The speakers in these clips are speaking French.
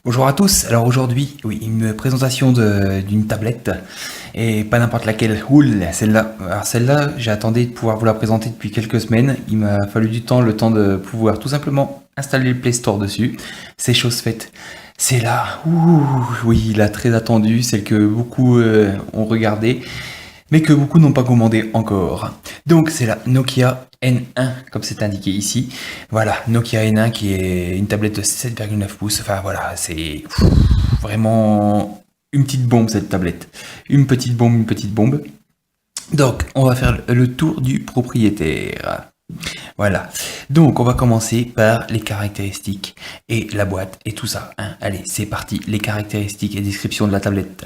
Bonjour à tous, alors aujourd'hui, oui, une présentation d'une tablette, et pas n'importe laquelle, celle-là. Alors celle-là, j'ai attendu de pouvoir vous la présenter depuis quelques semaines, il m'a fallu du temps, le temps de pouvoir tout simplement installer le Play Store dessus, c'est chose faite. C'est là, oui, la très attendue, celle que beaucoup ont regardé, mais que beaucoup n'ont pas commandé encore. Donc c'est la Nokia N1, comme c'est indiqué ici. Voilà, Nokia N1 qui est une tablette de 7,9 pouces. Enfin voilà, c'est vraiment une petite bombe cette tablette. Une petite bombe, une petite bombe. Donc on va faire le tour du propriétaire. Voilà, donc on va commencer par les caractéristiques et la boîte et tout ça, hein. Allez, c'est parti, les caractéristiques et description de la tablette.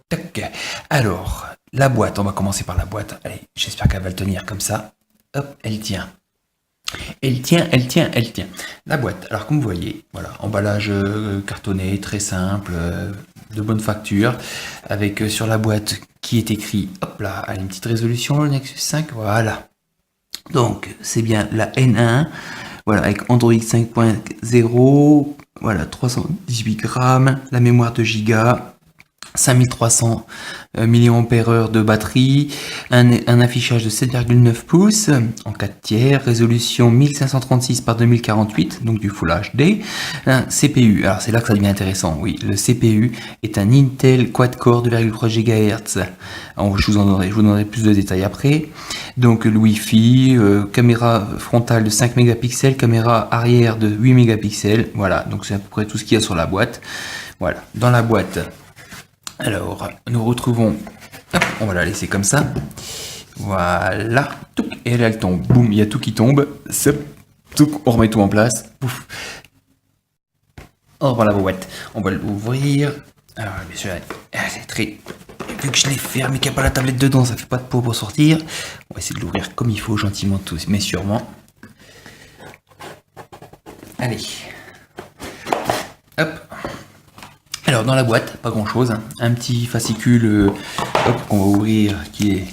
Tac. Alors, la boîte, on va commencer par la boîte. Allez, j'espère qu'elle va le tenir comme ça. Hop, elle tient. Elle tient, elle tient, elle tient. La boîte, alors comme vous voyez, voilà, emballage cartonné, très simple, de bonne facture, avec sur la boîte qui est écrit, hop là, elle a une petite résolution, le Nexus 5, voilà. Donc, c'est bien la N1, voilà, avec Android 5.0, voilà, 318 grammes, la mémoire de giga, 5300 mAh de batterie, un affichage de 7,9 pouces en 4 tiers, résolution 1536 par 2048, donc du Full HD, un CPU, alors c'est là que ça devient intéressant, oui, le CPU est un Intel quad-core 2,3 GHz, je vous donnerai plus de détails après, donc le Wi-Fi, caméra frontale de 5 mégapixels, caméra arrière de 8 mégapixels, voilà, donc c'est à peu près tout ce qu'il y a sur la boîte, voilà, dans la boîte. Alors, nous retrouvons, hop, on va la laisser comme ça, voilà, et là elle tombe, boum, il y a tout qui tombe, on remet tout en place, pouf. On reprend la boîte, on va l'ouvrir, alors bien sûr, c'est très, vu que je l'ai fermé, qu'il n'y a pas la tablette dedans, ça fait pas de peau pour sortir, on va essayer de l'ouvrir comme il faut, gentiment tous, mais sûrement. Allez, hop. Alors dans la boîte, pas grand chose, hein. Un petit fascicule qu'on va ouvrir qui est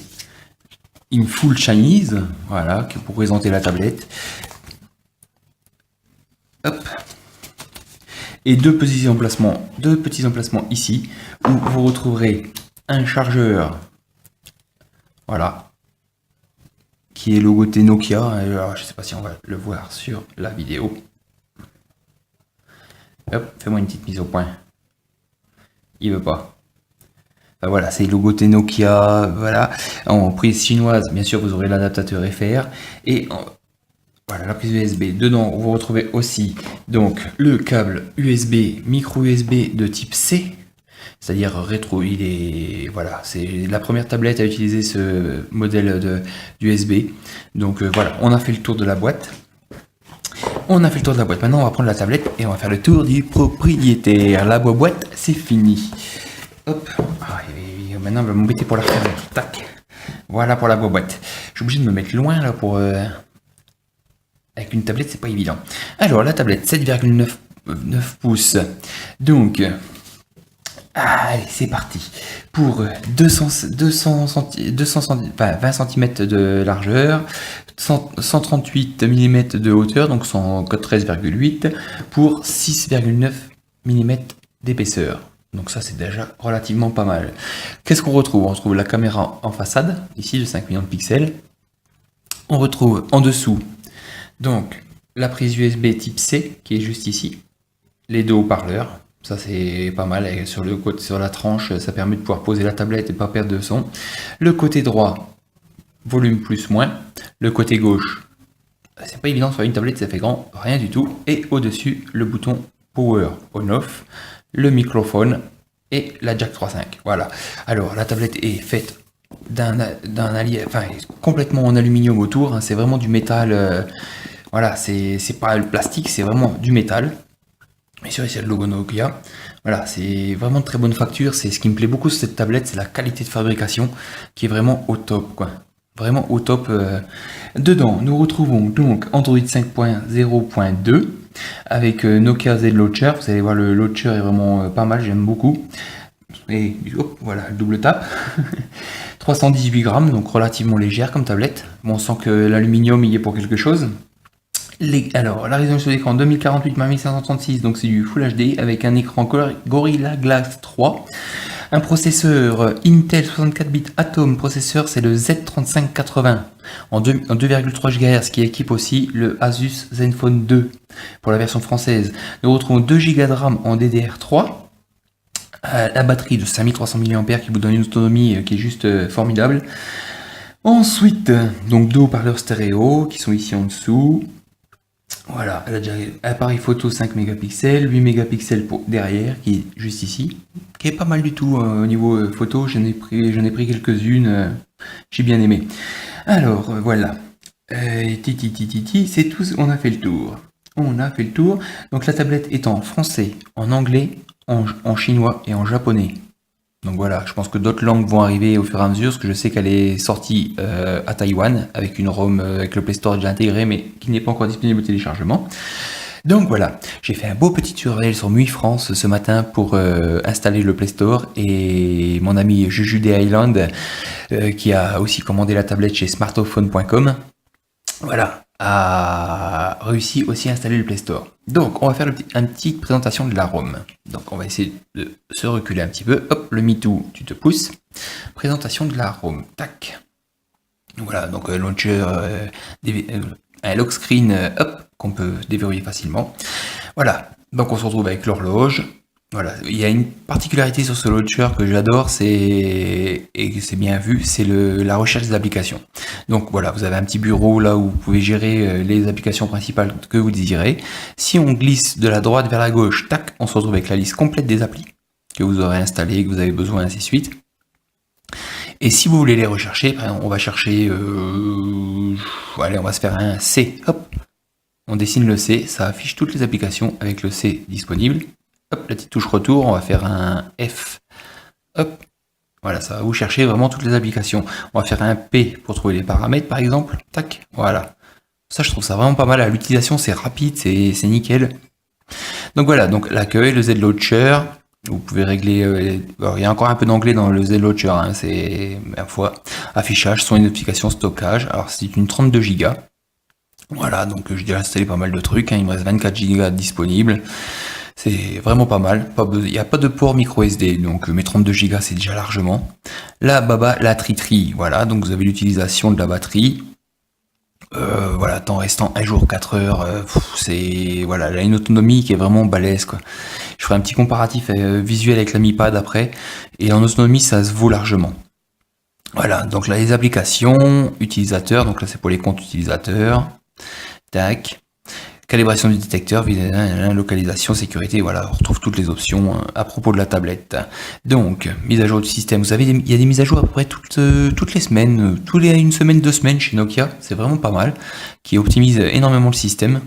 in full Chinese, voilà, pour présenter la tablette. Hop. Et deux petits emplacements ici, où vous retrouverez un chargeur, voilà, qui est logoté Nokia. Alors, je ne sais pas si on va le voir sur la vidéo. Hop, fais-moi une petite mise au point. Il veut pas. Enfin, voilà, c'est logoté Nokia, voilà. En prise chinoise, bien sûr, vous aurez l'adaptateur FR. Et voilà, la prise USB. Dedans, vous retrouvez aussi donc le câble USB, micro USB de type C. C'est-à-dire rétro, il est, voilà, c'est la première tablette à utiliser ce modèle d'USB. Donc voilà, on a fait le tour de la boîte. Maintenant, on va prendre la tablette et on va faire le tour du propriétaire. La boîte, c'est fini. Hop. Maintenant, on va m'embêter pour la refermer. Tac. Voilà pour la boîte. Je suis obligé de me mettre loin là pour. Avec une tablette, c'est pas évident. Alors, la tablette 7,9 pouces. Donc. Allez, c'est parti. Pour 20 cm de largeur, 138 mm de hauteur, donc son code 13,8 pour 6,9 mm d'épaisseur. Donc ça, c'est déjà relativement pas mal. Qu'est-ce qu'on retrouve? On retrouve la caméra en façade, ici de 5 millions de pixels. On retrouve en dessous, donc, la prise USB type C, qui est juste ici. Les deux haut-parleurs. Ça c'est pas mal, et sur le côté, sur la tranche, ça permet de pouvoir poser la tablette et pas perdre de son. Le côté droit, volume plus moins. Le côté gauche, c'est pas évident sur une tablette, ça fait grand, rien du tout. Et au-dessus, le bouton Power On-Off, le microphone et la jack 3.5. Voilà. Alors la tablette est faite d'un allié, enfin complètement en aluminium autour, hein, c'est vraiment du métal. Voilà, c'est pas le plastique, c'est vraiment du métal. Bien sûr, ici il y a le logo Nokia. Voilà, c'est vraiment de très bonne facture. C'est ce qui me plaît beaucoup sur cette tablette, c'est la qualité de fabrication qui est vraiment au top, quoi. Vraiment au top. Dedans, nous retrouvons donc Android 5.0.2 avec Nokia Z Launcher. Vous allez voir, le launcher est vraiment pas mal, j'aime beaucoup. Et hop, voilà, le double tap. 318 grammes, donc relativement légère comme tablette. Bon, on sent que l'aluminium y est pour quelque chose. Alors, la résolution d'écran 2048 x 1536, donc c'est du Full HD avec un écran Gorilla Glass 3. Un processeur Intel 64 bits Atom, processeur c'est le Z3580 en 2,3 GHz qui équipe aussi le Asus Zenfone 2 pour la version française. Nous retrouvons 2 Go de RAM en DDR3. La batterie de 5300 mAh qui vous donne une autonomie qui est juste formidable. Ensuite, donc 2 haut-parleurs stéréo qui sont ici en dessous. Voilà, elle a déjà appareil photo 5 mégapixels, 8 mégapixels pour derrière, qui est juste ici, qui est pas mal du tout au niveau photo. J'en ai pris quelques-unes, j'ai bien aimé. Alors voilà, c'est tout, on a fait le tour. On a fait le tour. Donc la tablette est en français, en anglais, en chinois et en japonais. Donc voilà, je pense que d'autres langues vont arriver au fur et à mesure, parce que je sais qu'elle est sortie à Taïwan, avec une ROM avec le Play Store déjà intégré, mais qui n'est pas encore disponible au téléchargement. Donc voilà, j'ai fait un beau petit tutoriel sur MUI France ce matin pour installer le Play Store, et mon ami Juju des Island, qui a aussi commandé la tablette chez smartophone.com, voilà, a réussi aussi à installer le Play Store. Donc on va faire une petite présentation de la ROM. Donc on va essayer de se reculer un petit peu. Hop, le MeToo, tu te pousses. Présentation de la ROM. Tac. Donc voilà, donc launcher, un lock screen, hop, qu'on peut déverrouiller facilement. Voilà, donc on se retrouve avec l'horloge. Voilà, il y a une particularité sur ce launcher que j'adore, et c'est bien vu, c'est la recherche des applications. Donc voilà, vous avez un petit bureau là où vous pouvez gérer les applications principales que vous désirez. Si on glisse de la droite vers la gauche, tac, on se retrouve avec la liste complète des applis que vous aurez installées, que vous avez besoin, ainsi de suite. Et si vous voulez les rechercher, par exemple, on va chercher, allez, on va se faire un C, hop, on dessine le C, ça affiche toutes les applications avec le C disponible. Hop, la petite touche retour, on va faire un F. Hop, voilà, ça va vous chercher vraiment toutes les applications. On va faire un P pour trouver les paramètres, par exemple. Tac, voilà. Ça, je trouve ça vraiment pas mal. L'utilisation, c'est rapide, c'est nickel. Donc voilà, donc l'accueil, le Z-Launcher. Vous pouvez régler... alors, il y a encore un peu d'anglais dans le Z-Launcher. Hein, c'est, ma foi, affichage, son notification, stockage. Alors, c'est une 32 Go. Voilà, donc j'ai déjà installé pas mal de trucs. Hein, il me reste 24 Go disponibles. C'est vraiment pas mal. Il n'y a pas de port micro SD, donc mes 32 Go c'est déjà largement. La baba, la tri-tri, voilà, donc vous avez l'utilisation de la batterie. Voilà, temps restant 1 jour 4 heures, c'est voilà, elle a une autonomie qui est vraiment balèze quoi. Je ferai un petit comparatif visuel avec la Mi Pad après, et en autonomie ça se vaut largement. Voilà, donc là les applications, utilisateurs, donc là c'est pour les comptes utilisateurs. Tac. Calibration du détecteur, localisation, sécurité, voilà, on retrouve toutes les options à propos de la tablette. Donc, mise à jour du système, vous savez, il y a des mises à jour à peu près toutes les semaines, une semaine, 2 semaines chez Nokia, c'est vraiment pas mal, qui optimise énormément le système.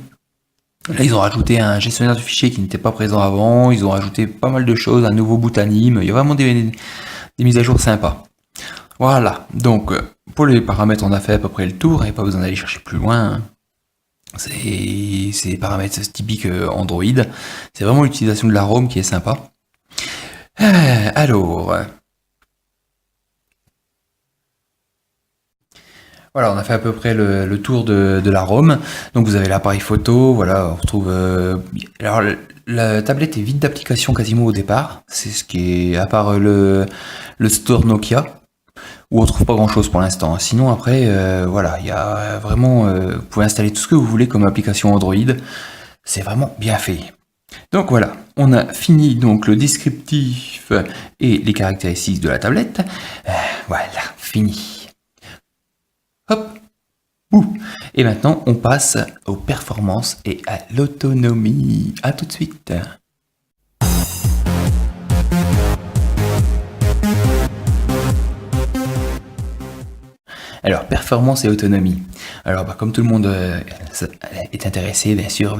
Là, ils ont rajouté un gestionnaire de fichiers qui n'était pas présent avant, ils ont rajouté pas mal de choses, un nouveau boot anime, il y a vraiment des mises à jour sympas. Voilà, donc, pour les paramètres, on a fait à peu près le tour, et pas besoin d'aller chercher plus loin. C'est des paramètres typiques Android. C'est vraiment l'utilisation de la ROM qui est sympa. Alors, voilà, on a fait à peu près le tour de la ROM. Donc vous avez l'appareil photo, voilà, on retrouve... alors la tablette est vide d'applications quasiment au départ. C'est ce qui est, à part le store Nokia, où on trouve pas grand chose pour l'instant. Sinon après, voilà, il y a vraiment... vous pouvez installer tout ce que vous voulez comme application Android. C'est vraiment bien fait. Donc voilà, on a fini donc le descriptif et les caractéristiques de la tablette. Voilà, fini. Hop. Ouh. Et maintenant, on passe aux performances et à l'autonomie. À tout de suite. Alors, performance et autonomie. Alors, comme tout le monde est intéressé, bien sûr,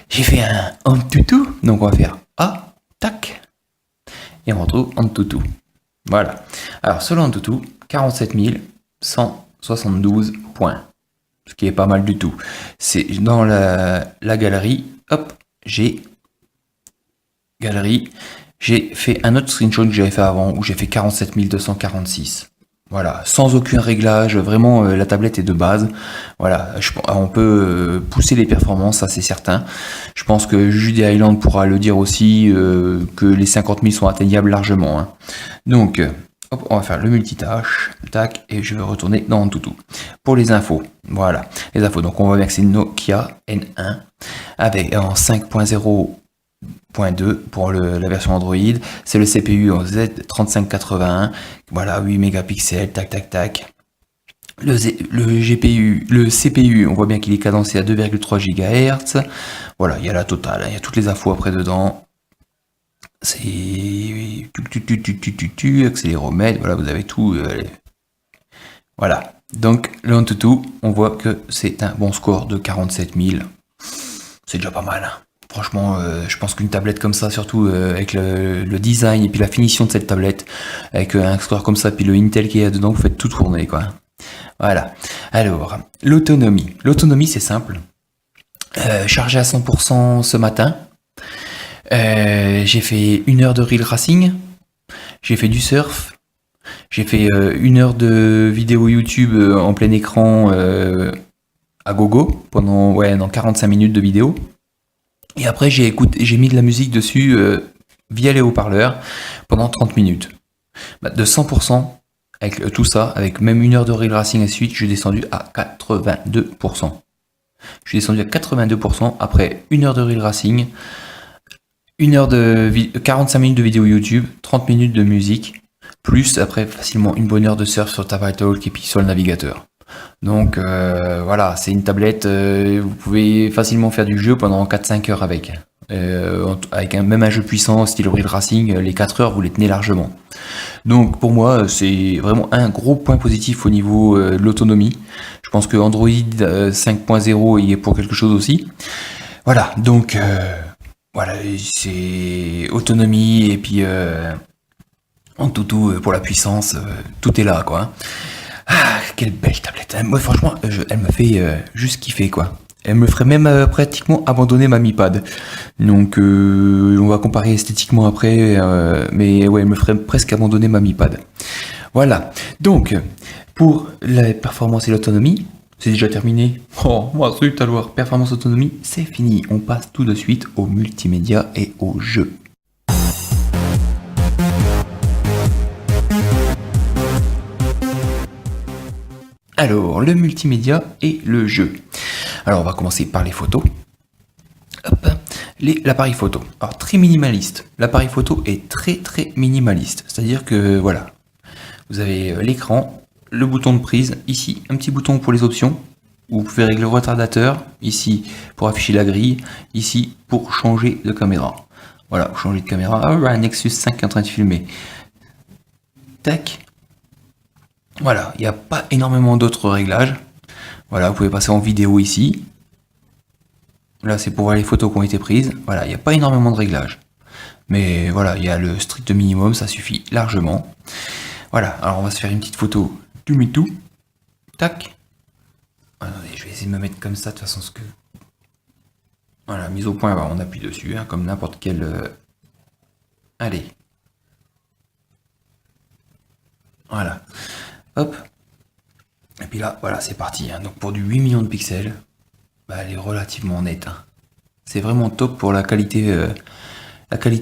j'ai fait un Antutu. Donc, on va faire A, tac. Et on retrouve Antutu. Voilà. Alors, sur l'Antutu, 47 172 points. Ce qui est pas mal du tout. C'est dans la galerie. Hop, j'ai galerie. j'ai fait un autre screenshot que j'avais fait avant où j'ai fait 47 246. Voilà, sans aucun réglage, vraiment la tablette est de base. Voilà, on peut pousser les performances, ça c'est certain. Je pense que Judy Island pourra le dire aussi, que les 50 000 sont atteignables largement. Hein. Donc, hop, on va faire le multitâche, tac, et je vais retourner dans Antutu. Pour les infos, voilà, les infos. Donc on voit bien que c'est Nokia N1 avec en 5.0.2 pour la version Android. C'est le CPU en Z3581. Voilà, 8 mégapixels, tac, tac, tac. Le CPU, on voit bien qu'il est cadencé à 2,3 GHz. Voilà, il y a la totale, il y a toutes les infos après dedans. C'est accéléromètre, voilà, vous avez tout. Voilà, donc le Antutu, on voit que c'est un bon score de 47 000. C'est déjà pas mal. Hein. Franchement, je pense qu'une tablette comme ça, surtout avec le design et puis la finition de cette tablette, avec un score comme ça, puis le Intel qui est dedans, vous faites tout tourner, quoi. Voilà. Alors, l'autonomie. L'autonomie, c'est simple. Chargé à 100% ce matin. J'ai fait 1 heure de real racing. J'ai fait du surf. J'ai fait 1 heure de vidéo YouTube en plein écran à gogo pendant 45 minutes de vidéo. Et après, j'ai mis de la musique dessus via les haut-parleurs pendant 30 minutes. De 100%, avec tout ça, avec même 1 heure de real racing et suite, je suis descendu à 82%. Je suis descendu à 82% après 1 heure de real racing, 45 minutes de vidéo YouTube, 30 minutes de musique, plus après facilement une bonne heure de surf sur TapItalk et puis sur le navigateur. Donc voilà, c'est une tablette, vous pouvez facilement faire du jeu pendant 4-5 heures avec. Avec même un jeu puissant, style Real Racing, les 4 heures, vous les tenez largement. Donc pour moi, c'est vraiment un gros point positif au niveau de l'autonomie. Je pense que Android 5.0 y est pour quelque chose aussi. Voilà, donc voilà, c'est autonomie et puis Antutu pour la puissance, tout est là, quoi. Ah, quelle belle tablette. Moi, franchement, elle me fait juste kiffer, quoi. Elle me ferait même pratiquement abandonner ma Mi Pad. Donc, on va comparer esthétiquement après. Mais ouais, elle me ferait presque abandonner ma Mi Pad. Voilà. Donc, pour la performance et l'autonomie, c'est déjà terminé. Oh, moi, zut alors. Performance, autonomie, c'est fini. On passe tout de suite au multimédia et au jeu. Alors, le multimédia et le jeu. Alors, on va commencer par les photos. Hop, l'appareil photo. Alors, très minimaliste. L'appareil photo est très très minimaliste. C'est-à-dire que, voilà, vous avez l'écran, le bouton de prise, ici, un petit bouton pour les options. Vous pouvez régler le retardateur, ici, pour afficher la grille, ici, pour changer de caméra. Voilà, changer de caméra. Ah, un Nexus 5 qui est en train de filmer. Tac. Voilà, il n'y a pas énormément d'autres réglages. Voilà, vous pouvez passer en vidéo ici. Là, c'est pour voir les photos qui ont été prises. Voilà, il n'y a pas énormément de réglages. Mais voilà, il y a le strict minimum, ça suffit largement. Voilà, alors on va se faire une petite photo du MeToo. Tac. Attendez, je vais essayer de me mettre comme ça, de toute façon, ce que... Voilà, mise au point, on appuie dessus, hein, comme n'importe quel... Allez. Voilà. Hop. Et puis là, voilà, c'est parti. Hein. Donc pour du 8 millions de pixels, bah, elle est relativement nette. Hein. C'est vraiment top pour la qualité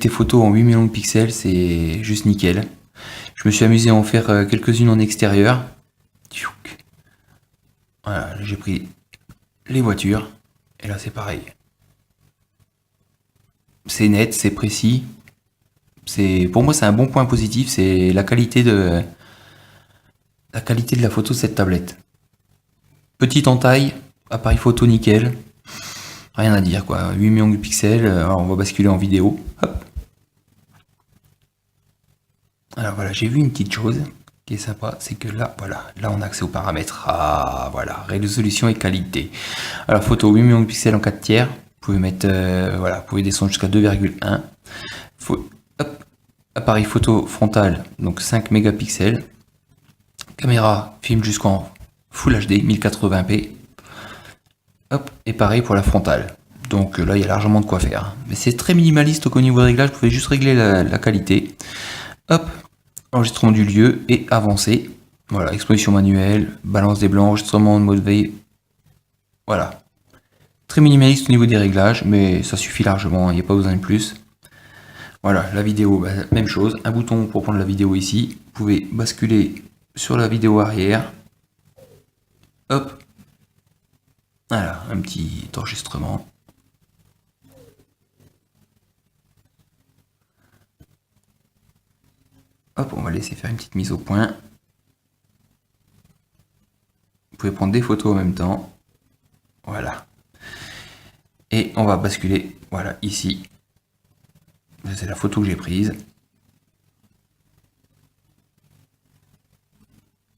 photo en 8 millions de pixels, c'est juste nickel. Je me suis amusé à en faire quelques-unes en extérieur. Voilà, j'ai pris les voitures. Et là, c'est pareil. C'est net, c'est précis. Pour moi, c'est un bon point positif. C'est la qualité de la photo de cette tablette. Petite en taille, appareil photo nickel. Rien à dire, quoi. 8 millions de pixels. Alors, on va basculer en vidéo. Hop. Alors voilà, j'ai vu une petite chose qui est sympa, c'est que là, voilà, là on a accès aux paramètres. Ah, voilà, résolution et qualité. Alors photo 8 millions de pixels en 4 tiers. Vous pouvez mettre, voilà, vous pouvez descendre jusqu'à 2,1. Hop, appareil photo frontal, donc 5 mégapixels. Caméra filme jusqu'en Full HD 1080p. Hop, et pareil pour la frontale. Donc là, il y a largement de quoi faire. Mais c'est très minimaliste au niveau des réglages. Vous pouvez juste régler la qualité. Hop, enregistrement du lieu et avancer. Voilà, exposition manuelle, balance des blancs, enregistrement en mode veille. Voilà. Très minimaliste au niveau des réglages, mais ça suffit largement, il n'y a pas besoin de plus. Voilà, la vidéo, bah, même chose. Un bouton pour prendre la vidéo ici. Vous pouvez basculer sur la vidéo arrière. Hop. Voilà, un petit enregistrement. Hop, on va laisser faire une petite mise au point. Vous pouvez prendre des photos en même temps. Voilà. Et on va basculer, voilà, ici. C'est la photo que j'ai prise.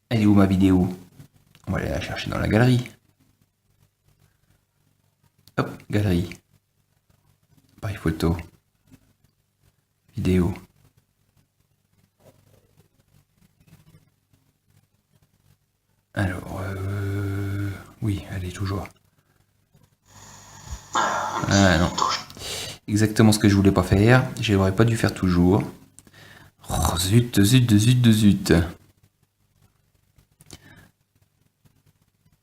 Elle est où ma vidéo? On va aller la chercher dans la galerie. Hop, galerie. Appareil photo. Vidéo. Alors, oui, elle est toujours. Ah non. Exactement ce que je voulais pas faire. J'aurais pas dû faire toujours. Oh, zut, zut, zut, zut.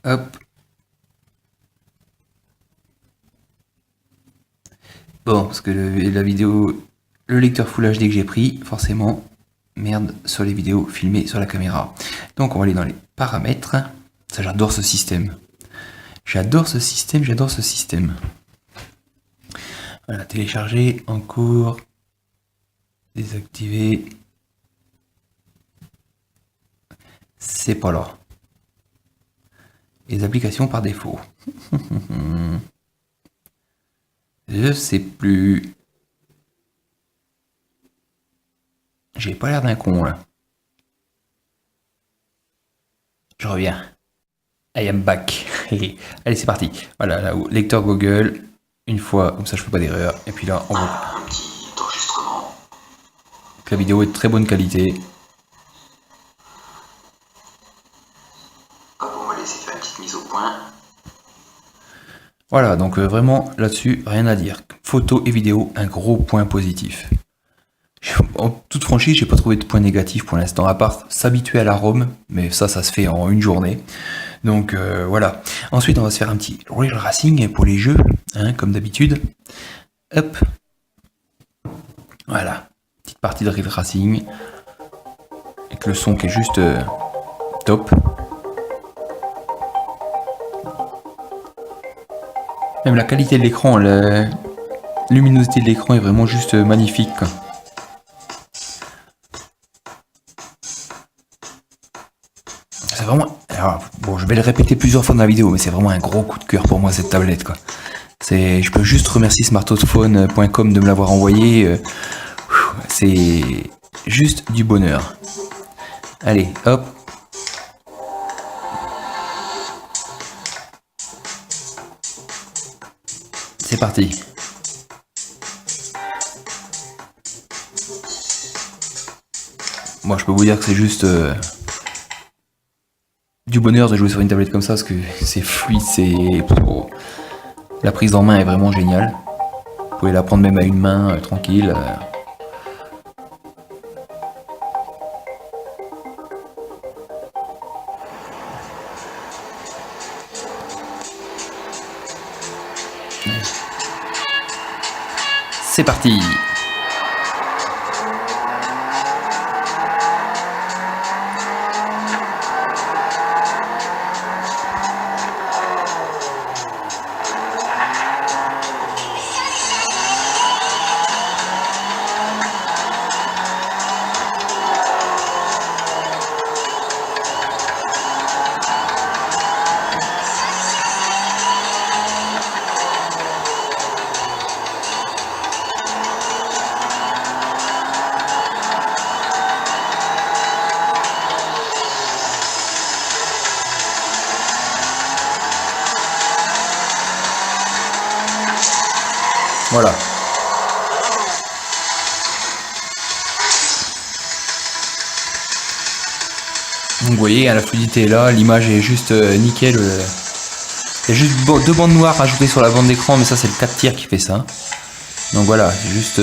Hop. Bon, parce que la vidéo, le lecteur Full HD que j'ai pris, forcément, merde sur les vidéos filmées sur la caméra. Donc on va aller dans les paramètres. Ça, j'adore ce système. J'adore ce système, j'adore ce système. Voilà, télécharger, en cours, désactiver. C'est pas là. Les applications par défaut. Je sais plus. J'ai pas l'air d'un con là. Je reviens. I am back. Allez, c'est parti. Voilà, là, lecteur Google. Une fois, comme ça je fais pas d'erreur. Et puis là, on voit un petit enregistrement. que la vidéo est de très bonne qualité. Hop, on va laisser faire une petite mise au point. Voilà, donc vraiment là-dessus, rien à dire. Photo et vidéo, un gros point positif. En toute franchise, j'ai pas trouvé de point négatif pour l'instant, à part s'habituer à l'arôme, mais ça se fait en une journée. Donc voilà. Ensuite, on va se faire un petit real racing pour les jeux, hein, comme d'habitude. Hop. Voilà. Petite partie de real racing. Avec le son qui est juste top. Même la qualité de l'écran, la luminosité de l'écran est vraiment juste magnifique, quoi. C'est vraiment... Alors, bon, je vais le répéter plusieurs fois dans la vidéo, mais c'est vraiment un gros coup de cœur pour moi cette tablette, quoi. Je peux juste remercier smartphone.com de me l'avoir envoyé. C'est juste du bonheur. Allez, hop. C'est parti. Moi, je peux vous dire que c'est juste du bonheur de jouer sur une tablette comme ça, parce que c'est fluide, la prise en main est vraiment géniale. Vous pouvez la prendre même à une main, tranquille. C'est parti. Voilà. Donc vous voyez, la fluidité est là, l'image est juste nickel. Il y a juste deux bandes noires rajoutées sur la bande d'écran, mais ça c'est le 4 tiers qui fait ça. Donc voilà, juste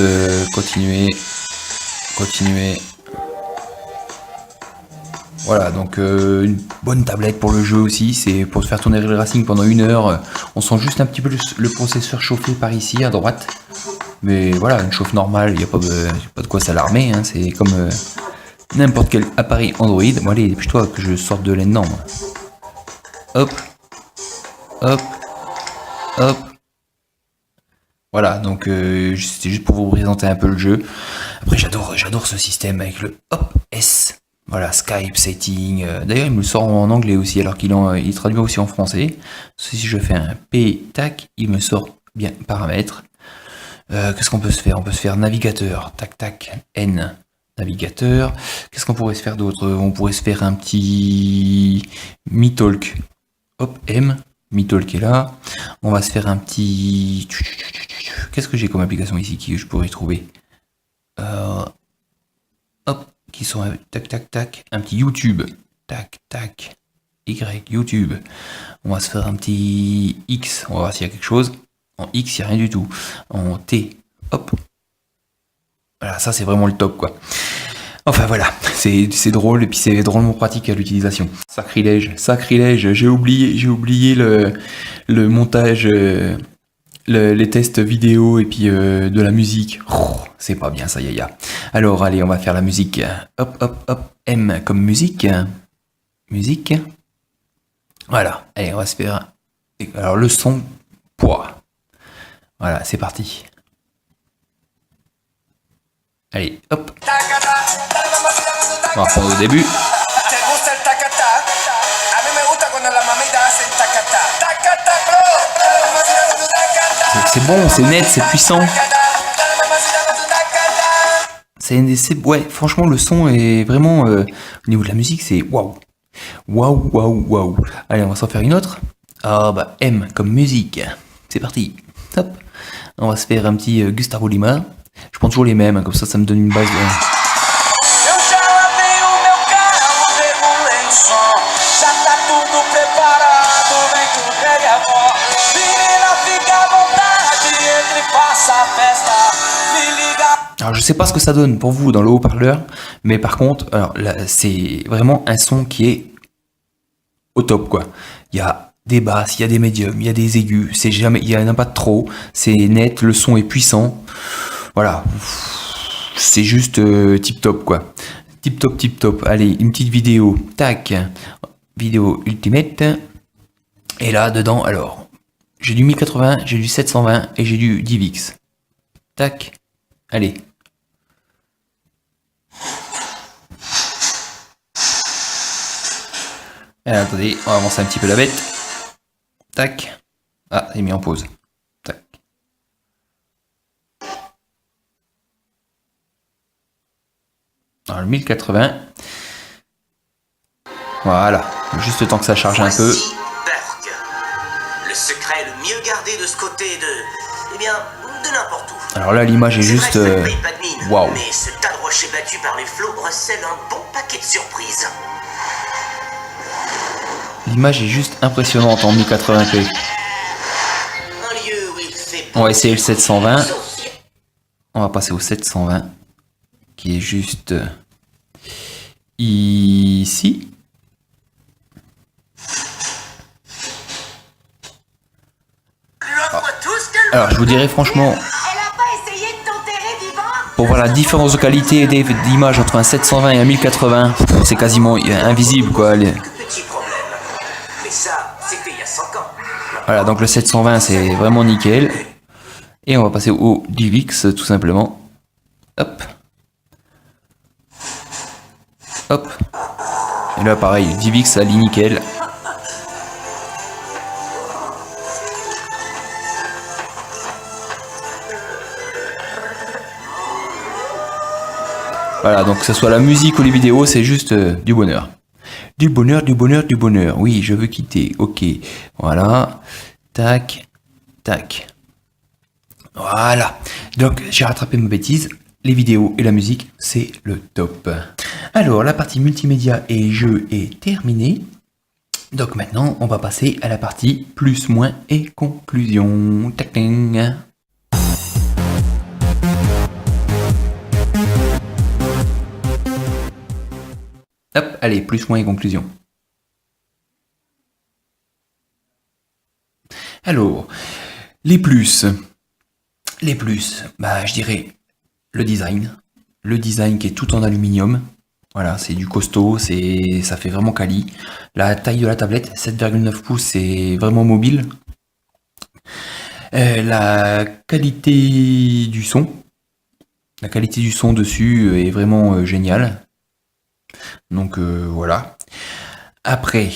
continuer. Voilà, donc une bonne tablette pour le jeu aussi, c'est pour faire tourner le Racing pendant 1 heure. On sent juste un petit peu le processeur chauffer par ici à droite. Mais voilà, une chauffe normale, il n'y a pas de quoi s'alarmer, hein. C'est comme n'importe quel appareil Android. Bon allez, dépêche-toi que je sorte de là-dedans. Hop, hop, hop. Voilà, donc c'était juste pour vous présenter un peu le jeu. Après j'adore ce système avec le Hop S. Voilà, Skype, setting. D'ailleurs, il me le sort en anglais aussi, alors il traduit aussi en français. Si je fais un P, tac, il me sort bien paramètres. Qu'est-ce qu'on peut se faire? On peut se faire navigateur, tac, tac, N, navigateur. Qu'est-ce qu'on pourrait se faire d'autre? On pourrait se faire un petit MeTalk. Hop, M, MeTalk est là. On va se faire un petit... Qu'est-ce que j'ai comme application ici que je pourrais trouver? Hop, qui sont tac tac tac, un petit YouTube, tac tac, Y, YouTube. On va se faire un petit X, on va voir s'il y a quelque chose. En X, il n'y a rien du tout. En T, hop. Voilà, ça c'est vraiment le top quoi. Enfin voilà, c'est drôle et puis c'est drôlement pratique à l'utilisation. Sacrilège, j'ai oublié le montage, les tests vidéo et puis de la musique. Oh, c'est pas bien ça, yaya. Alors allez, on va faire la musique. Hop, hop, hop. M comme musique. Musique. Voilà. Allez, on va se faire... Alors le son, poids. Voilà, c'est parti. Allez, hop. On va reprendre au début. C'est bon, c'est net, c'est puissant. Ouais, franchement, le son est vraiment... au niveau de la musique, c'est waouh. Waouh. Allez, on va s'en faire une autre. Ah bah, M comme musique. C'est parti. Hop. On va se faire un petit Gustavo Lima. Je prends toujours les mêmes, comme ça me donne une base. Alors je sais pas ce que ça donne pour vous dans le haut-parleur, mais par contre, alors là, c'est vraiment un son qui est au top quoi. Il y a des basses, il y a des médiums, il y a des aigus, il y en a pas de trop, c'est net, le son est puissant. Voilà, c'est juste tip top quoi. Tip top. Allez, une petite vidéo, tac, vidéo Ultimate. Et là dedans, alors, j'ai du 1080, j'ai du 720 et j'ai du DivX. Tac, allez. Alors, attendez, on va avancer un petit peu la bête. Tac. Ah, il est mis en pause. Tac. Alors, le 1080. Voilà. Juste le temps que ça charge un peu. Burke. Le secret le mieux gardé de ce côté de n'importe où. Alors là, l'image est juste... Waouh. Mais ce tas de rochers battus par les flots recèle un bon paquet de surprises. L'image est juste impressionnante en 1080p. On va essayer le 720. On va passer au 720. Qui est juste... ici. Alors je vous dirais franchement... Pour voir la différence de qualité d'image entre un 720 et un 1080, c'est quasiment invisible quoi. Voilà, donc le 720 c'est vraiment nickel. Et on va passer au DivX tout simplement. Hop. Hop. Et là pareil, DivX ça lit nickel. Voilà, donc que ce soit la musique ou les vidéos, c'est juste du bonheur. Du bonheur. Oui, je veux quitter. Ok. Voilà. Tac. Tac. Voilà. Donc, j'ai rattrapé ma bêtise. Les vidéos et la musique, c'est le top. Alors, la partie multimédia et jeux est terminée. Donc maintenant, on va passer à la partie plus, moins et conclusion. Tac-ting. Hop, allez, plus, moins et conclusion. Alors, les plus, bah je dirais le design qui est tout en aluminium. Voilà, c'est du costaud, ça fait vraiment quali. La taille de la tablette, 7,9 pouces, c'est vraiment mobile. La qualité du son. La qualité du son dessus est vraiment géniale. Donc voilà. Après,